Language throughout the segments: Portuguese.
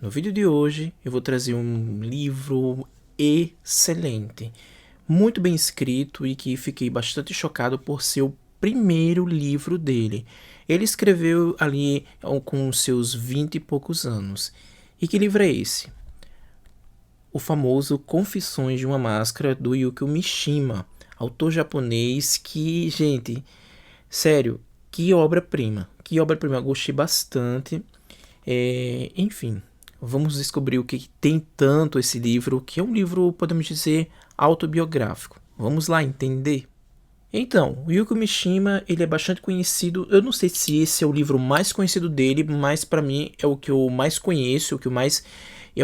No vídeo de hoje eu vou trazer um livro excelente, muito bem escrito e que fiquei bastante chocado por ser o primeiro livro dele. Ele escreveu ali com seus 20 e poucos anos. E que livro é esse? O famoso Confissões de uma Máscara, do Yukio Mishima, autor japonês que, gente, sério, que obra-prima. Que obra-prima, eu gostei bastante. Enfim, vamos descobrir o que tem tanto esse livro, que é um livro, podemos dizer, autobiográfico. Vamos lá entender? Então, o Yukio Mishima, ele é bastante conhecido. Eu não sei se esse é o livro mais conhecido dele, mas para mim é o que eu mais conheço, o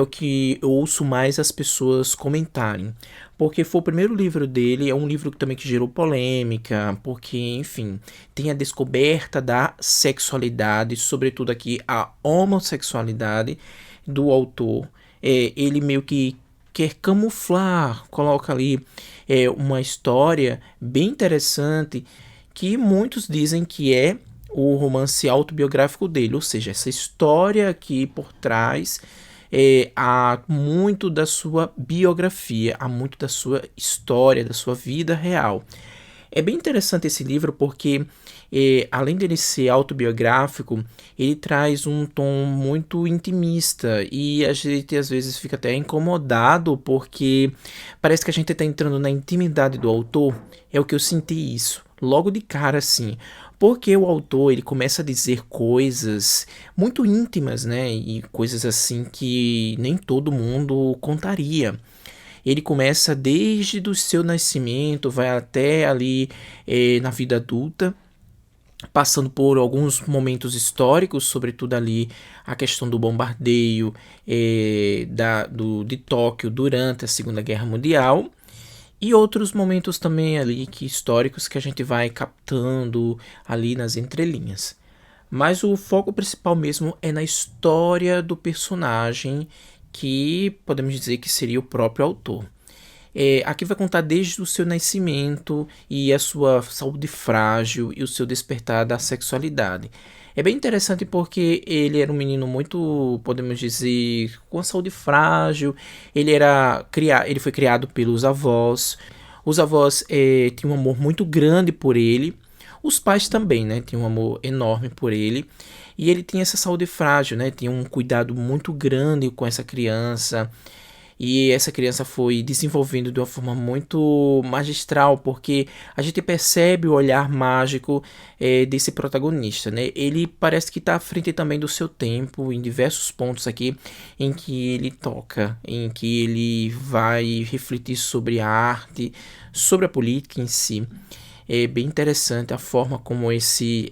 que eu ouço mais as pessoas comentarem. Porque foi o primeiro livro dele, é um livro também que gerou polêmica, porque, enfim, tem a descoberta da sexualidade, sobretudo aqui a homossexualidade do autor. Ele meio que quer camuflar, coloca ali uma história bem interessante que muitos dizem que é o romance autobiográfico dele, ou seja, essa história aqui por trás há muito da sua biografia, há muito da sua história, da sua vida real. É bem interessante esse livro porque, além dele ser autobiográfico, ele traz um tom muito intimista e a gente às vezes fica até incomodado porque parece que a gente está entrando na intimidade do autor. É o que eu senti isso, logo de cara assim. Porque o autor ele começa a dizer coisas muito íntimas, né? E coisas assim que nem todo mundo contaria. Ele começa desde o seu nascimento, vai até ali na vida adulta, passando por alguns momentos históricos, sobretudo ali a questão do bombardeio de Tóquio durante a Segunda Guerra Mundial, e outros momentos também ali históricos que a gente vai captando ali nas entrelinhas. Mas o foco principal mesmo é na história do personagem, que podemos dizer que seria o próprio autor. Aqui vai contar desde o seu nascimento e a sua saúde frágil e o seu despertar da sexualidade. É bem interessante porque ele era um menino muito, podemos dizer, com a saúde frágil. Ele foi criado pelos avós. Os avós tinham um amor muito grande por ele. Os pais também, né, tinham um amor enorme por ele. E ele tinha essa saúde frágil, né, tinha um cuidado muito grande com essa criança. E essa criança foi desenvolvendo de uma forma muito magistral, porque a gente percebe o olhar mágico desse protagonista, né? Ele parece que está à frente também do seu tempo, em diversos pontos aqui em que ele toca, em que ele vai refletir sobre a arte, sobre a política em si. É bem interessante a forma como esse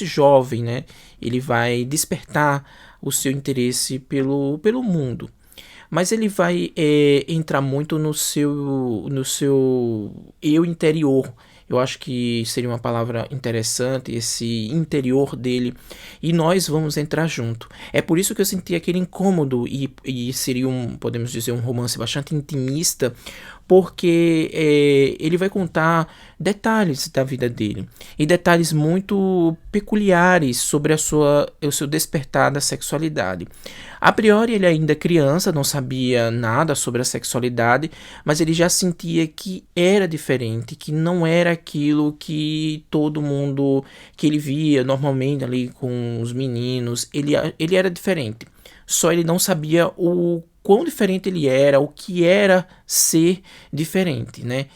jovem, né? Ele vai despertar o seu interesse pelo mundo, mas ele vai entrar muito no seu eu interior. Eu acho que seria uma palavra interessante, esse interior dele, e nós vamos entrar junto. É por isso que eu senti aquele incômodo, e seria podemos dizer, um romance bastante intimista, porque ele vai contar detalhes da vida dele e detalhes muito peculiares sobre o seu despertar da sexualidade. A priori ele ainda é criança, não sabia nada sobre a sexualidade, mas ele já sentia que era diferente, que não era aquilo que todo mundo que ele via normalmente ali com os meninos. Ele era diferente, só ele não sabia o quão diferente ele era, o que era ser diferente, né?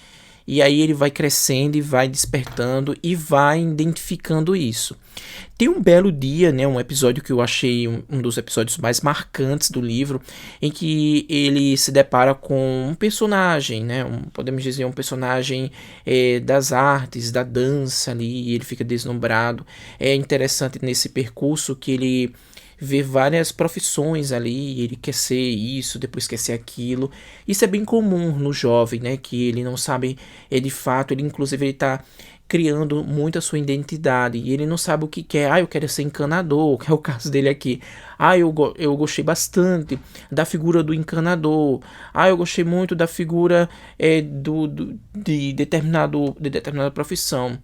E aí ele vai crescendo e vai despertando e vai identificando isso. Tem um belo dia, né, um episódio que eu achei um dos episódios mais marcantes do livro, em que ele se depara com um personagem, né, podemos dizer um personagem das artes, da dança ali, e ele fica deslumbrado. É interessante nesse percurso que ele vê várias profissões ali, ele quer ser isso, depois quer ser aquilo. Isso é bem comum no jovem, né, que ele não sabe, de fato, ele inclusive ele tá criando muito a sua identidade e ele não sabe o que quer. Eu quero ser encanador, que é o caso dele aqui. Eu gostei bastante da figura do encanador. Eu gostei muito da figura de determinada profissão.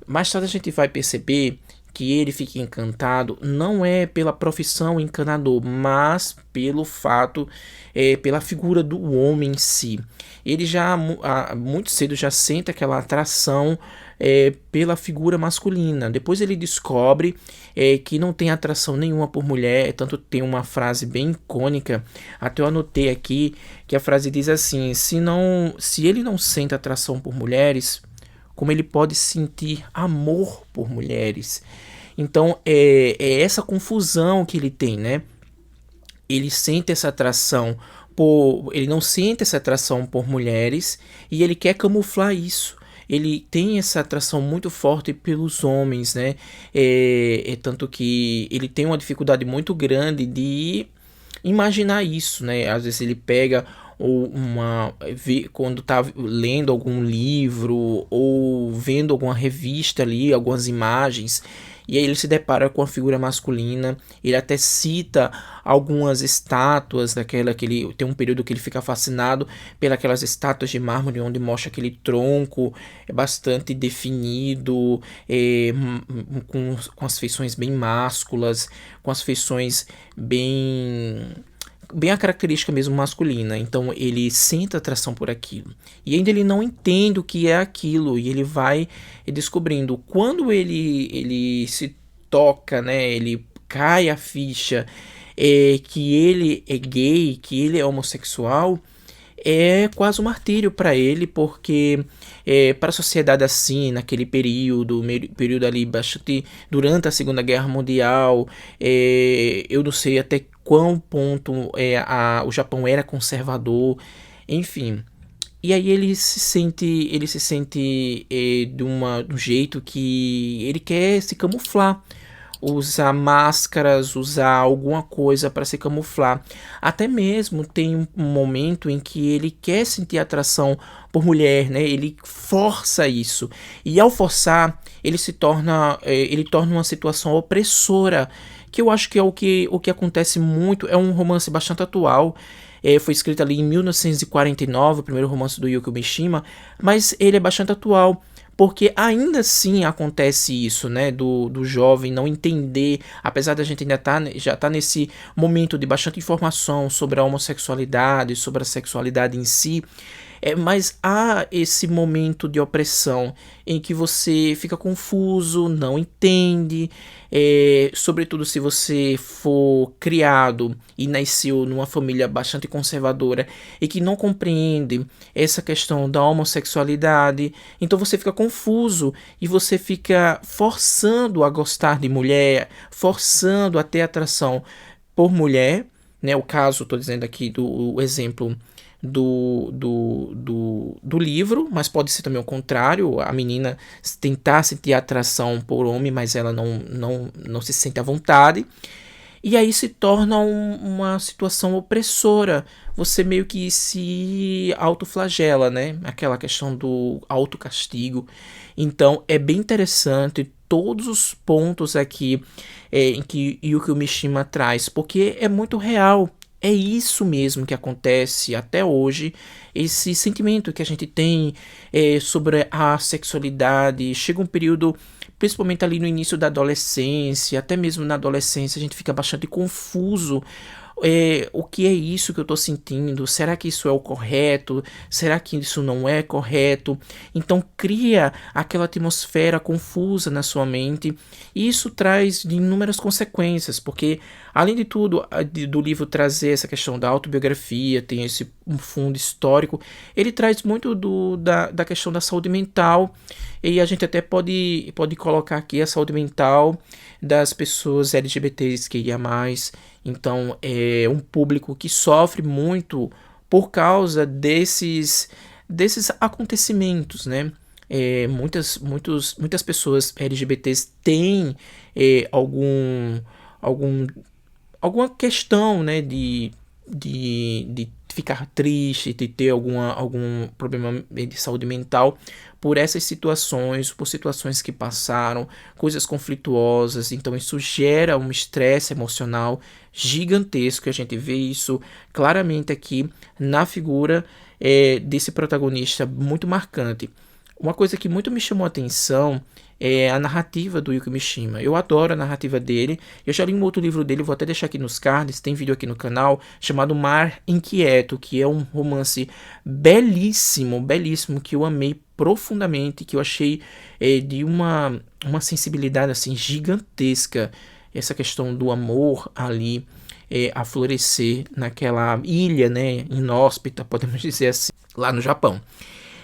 Mais tarde a gente vai perceber que ele fica encantado não é pela profissão encanador, mas pelo fato, pela figura do homem em si. Ele já muito cedo já sente aquela atração pela figura masculina. Depois ele descobre que não tem atração nenhuma por mulher, tanto tem uma frase bem icônica, até eu anotei aqui, que a frase diz assim: se ele não sente atração por mulheres, como ele pode sentir amor por mulheres? Então é essa confusão que ele tem, né? Ele sente essa atração ele não sente essa atração por mulheres e ele quer camuflar isso. Ele tem essa atração muito forte pelos homens, né? Tanto que ele tem uma dificuldade muito grande de imaginar isso, né? Às vezes ele pega quando tá lendo algum livro ou vendo alguma revista ali, algumas imagens, e aí ele se depara com a figura masculina. Ele até cita algumas estátuas daquela que ele tem um período que ele fica fascinado pelas estátuas de mármore onde mostra aquele tronco bastante definido, com as feições bem másculas, com as feições bem a característica mesmo masculina. Então ele sente atração por aquilo e ainda ele não entende o que é aquilo, e ele vai descobrindo. Quando ele se toca, né, ele cai a ficha que ele é gay, que ele é homossexual, é quase um martírio para ele, porque para a sociedade assim, naquele período ali, bastante durante a Segunda Guerra Mundial, eu não sei até quão ponto o Japão era conservador, enfim. E aí ele se sente de um jeito que ele quer se camuflar, usar máscaras, usar alguma coisa para se camuflar. Até mesmo tem um momento em que ele quer sentir atração por mulher, né? Ele força isso. E ao forçar, ele torna uma situação opressora, que eu acho que é o que acontece muito. É um romance bastante atual. Foi escrito ali em 1949, o primeiro romance do Yukio Mishima, mas ele é bastante atual. Porque ainda assim acontece isso, né? Do jovem não entender, apesar da gente ainda já tá nesse momento de bastante informação sobre a homossexualidade, sobre a sexualidade em si. Mas há esse momento de opressão em que você fica confuso, não entende, sobretudo se você for criado e nasceu numa família bastante conservadora e que não compreende essa questão da homossexualidade. Então você fica confuso e você fica forçando a gostar de mulher, forçando a ter atração por mulher, né? O caso, estou dizendo aqui o exemplo do livro, mas pode ser também o contrário, a menina tentar sentir atração por homem, mas ela não se sente à vontade, e aí se torna uma situação opressora, você meio que se autoflagela, né? Aquela questão do autocastigo. Então é bem interessante todos os pontos aqui em que Yukio Mishima traz, porque é muito real. É isso mesmo que acontece até hoje, esse sentimento que a gente tem sobre a sexualidade. Chega um período, principalmente ali no início da adolescência, até mesmo na adolescência, a gente fica bastante confuso. O que é isso que eu estou sentindo? Será que isso é o correto? Será que isso não é correto? Então cria aquela atmosfera confusa na sua mente, e isso traz inúmeras consequências, porque além de tudo, do livro trazer essa questão da autobiografia, tem esse um fundo histórico, ele traz muito da questão da saúde mental, e a gente até pode colocar aqui a saúde mental das pessoas LGBTs que ia mais. Então é um público que sofre muito por causa desses acontecimentos, né? Muitas pessoas LGBTs têm algum, alguma questão, né, de ficar triste, de ter algum problema de saúde mental por essas situações, por situações que passaram, coisas conflituosas. Então isso gera um estresse emocional gigantesco. A gente vê isso claramente aqui na figura desse protagonista muito marcante. Uma coisa que muito me chamou a atenção a narrativa do Yukio Mishima. Eu adoro a narrativa dele. Eu já li um outro livro dele, vou até deixar aqui nos cards, tem vídeo aqui no canal, chamado Mar Inquieto, que é um romance belíssimo, belíssimo, que eu amei profundamente, que eu achei de uma sensibilidade assim gigantesca, essa questão do amor ali a florescer naquela ilha, né, inóspita, podemos dizer assim, lá no Japão.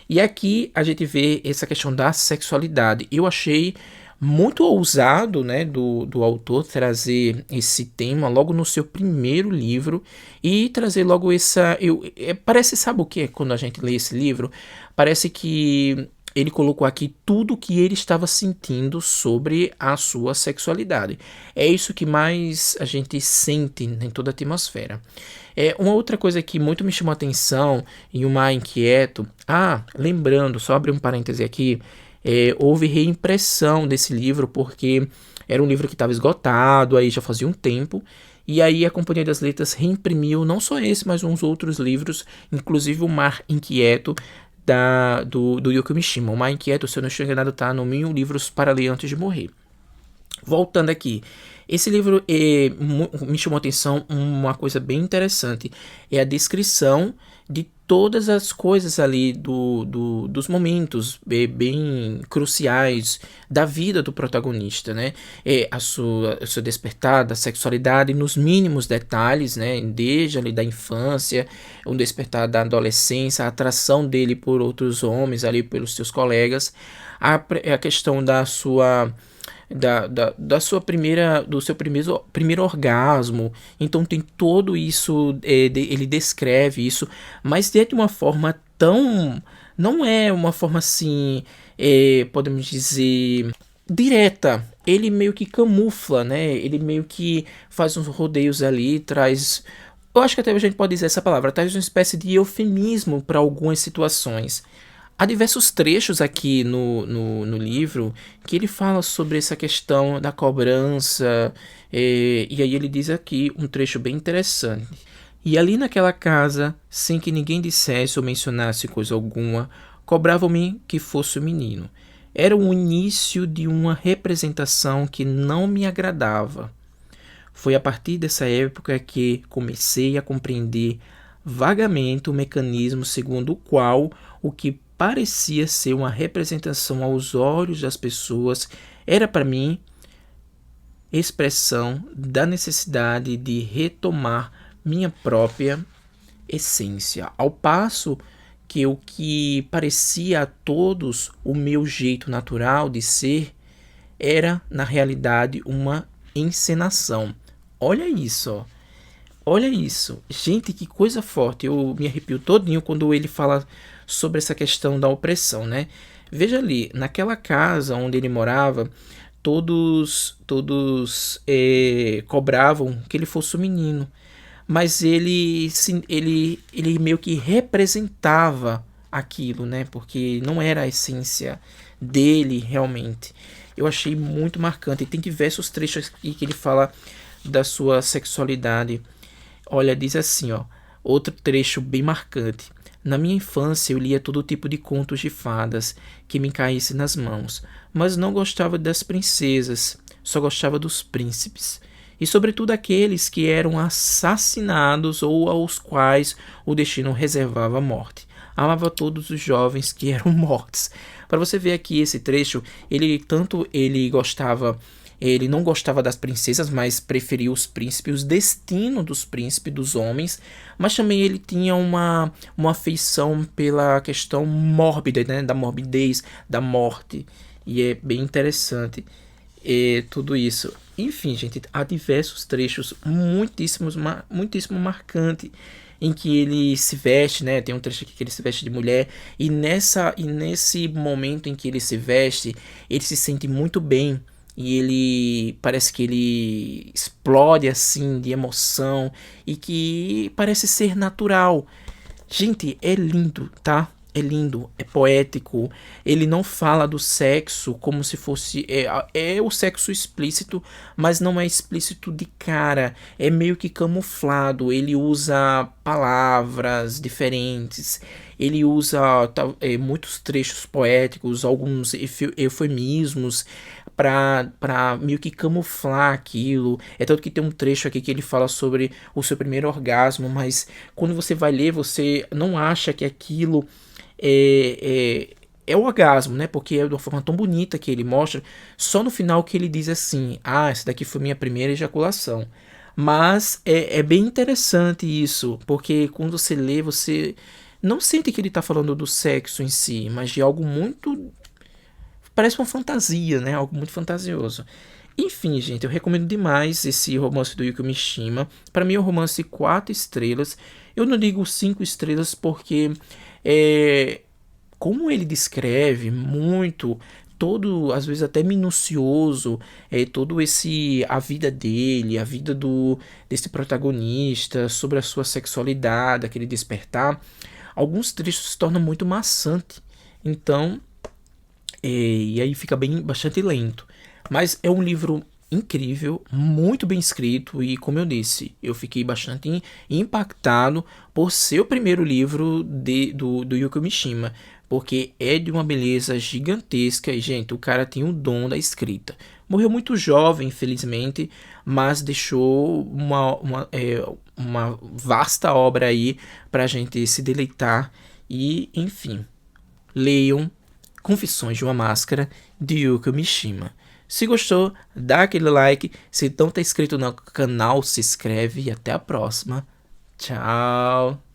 E aqui a gente vê essa questão da sexualidade. Eu achei muito ousado, né, do autor trazer esse tema logo no seu primeiro livro e trazer logo essa... parece, sabe o que é quando a gente lê esse livro? Parece que ele colocou aqui tudo o que ele estava sentindo sobre a sua sexualidade. É isso que mais a gente sente em toda a atmosfera. Uma outra coisa que muito me chamou a atenção em O Mar Inquieto... lembrando, só abrir um parêntese aqui, houve reimpressão desse livro porque era um livro que estava esgotado, aí já fazia um tempo, e aí a Companhia das Letras reimprimiu não só esse, mas uns outros livros, inclusive O Mar Inquieto, do Yukio Mishima. O Mar Inquieto, se eu não estou enganado, tá no 1000 livros para ler antes de morrer. Voltando aqui, esse livro me chamou a atenção uma coisa bem interessante, é a descrição de todas as coisas ali dos momentos bem cruciais da vida do protagonista, né? O seu despertar da sexualidade nos mínimos detalhes, né? Desde ali da infância, o despertar da adolescência, a atração dele por outros homens ali, pelos seus colegas, a questão da sua... do seu primeiro orgasmo. Então tem todo isso, ele descreve isso, mas de uma forma tão, não é uma forma assim, podemos dizer, direta. Ele meio que camufla, né? Ele meio que faz uns rodeios ali, traz, eu acho que até a gente pode dizer essa palavra, traz uma espécie de eufemismo para algumas situações. Há diversos trechos aqui no livro que ele fala sobre essa questão da cobrança, e aí ele diz aqui um trecho bem interessante. E ali naquela casa, sem que ninguém dissesse ou mencionasse coisa alguma, cobravam-me que fosse o menino. Era o início de uma representação que não me agradava. Foi a partir dessa época que comecei a compreender vagamente o mecanismo segundo o qual o que parecia ser uma representação aos olhos das pessoas era para mim expressão da necessidade de retomar minha própria essência, ao passo que o que parecia a todos o meu jeito natural de ser era na realidade uma encenação. Olha isso, ó. Olha isso, gente, que coisa forte. Eu me arrepio todinho quando ele fala sobre essa questão da opressão, né? Veja ali, naquela casa onde ele morava, todos cobravam que ele fosse o menino, mas ele meio que representava aquilo, né? Porque não era a essência dele realmente. Eu achei muito marcante. E tem diversos trechos aqui que ele fala da sua sexualidade. Olha, diz assim, ó, outro trecho bem marcante. Na minha infância eu lia todo tipo de contos de fadas que me caíssem nas mãos, mas não gostava das princesas, só gostava dos príncipes, e sobretudo aqueles que eram assassinados ou aos quais o destino reservava a morte. Amava todos os jovens que eram mortos. Para você ver aqui esse trecho, ele não gostava das princesas, mas preferia os príncipes, o destino dos príncipes, dos homens. Mas também ele tinha uma afeição pela questão mórbida, né? Da morbidez, da morte. E é bem interessante tudo isso. Enfim, gente, há diversos trechos muitíssimo marcantes em que ele se veste, né? Tem um trecho aqui que ele se veste de mulher. E nesse momento em que ele se veste, ele se sente muito bem. E ele parece que ele explode assim de emoção e que parece ser natural. Gente, é lindo, tá? é lindo, é poético. Ele não fala do sexo como se fosse. É o sexo explícito, mas não é explícito de cara. É meio que camuflado. Ele usa palavras diferentes. Ele usa muitos trechos poéticos, alguns eufemismos para meio que camuflar aquilo. É tanto que tem um trecho aqui que ele fala sobre o seu primeiro orgasmo, mas quando você vai ler, você não acha que aquilo é o orgasmo, né? Porque é de uma forma tão bonita que ele mostra. Só no final que ele diz assim: ah, essa daqui foi minha primeira ejaculação. Mas é bem interessante isso, porque quando você lê, você não sente que ele está falando do sexo em si, mas de algo muito. Parece uma fantasia, né? Algo muito fantasioso. Enfim, gente, eu recomendo demais esse romance do Yukio Mishima. Para mim é um romance 4 estrelas. Eu não digo 5 estrelas porque é, como ele descreve muito, todo, às vezes até minucioso, todo esse a vida dele, a vida do desse protagonista, sobre a sua sexualidade, aquele despertar, alguns trechos se tornam muito maçante. Então, e aí fica bem bastante lento. Mas é um livro incrível, muito bem escrito e como eu disse, eu fiquei bastante impactado por ser o primeiro livro do Yukio Mishima, porque é de uma beleza gigantesca e, gente, o cara tem o dom da escrita. Morreu muito jovem, infelizmente, mas deixou uma vasta obra aí pra gente se deleitar e, enfim, leiam Confissões de uma Máscara, de Yukio Mishima. Se gostou, dá aquele like. Se não tá inscrito no canal, se inscreve e até a próxima. Tchau!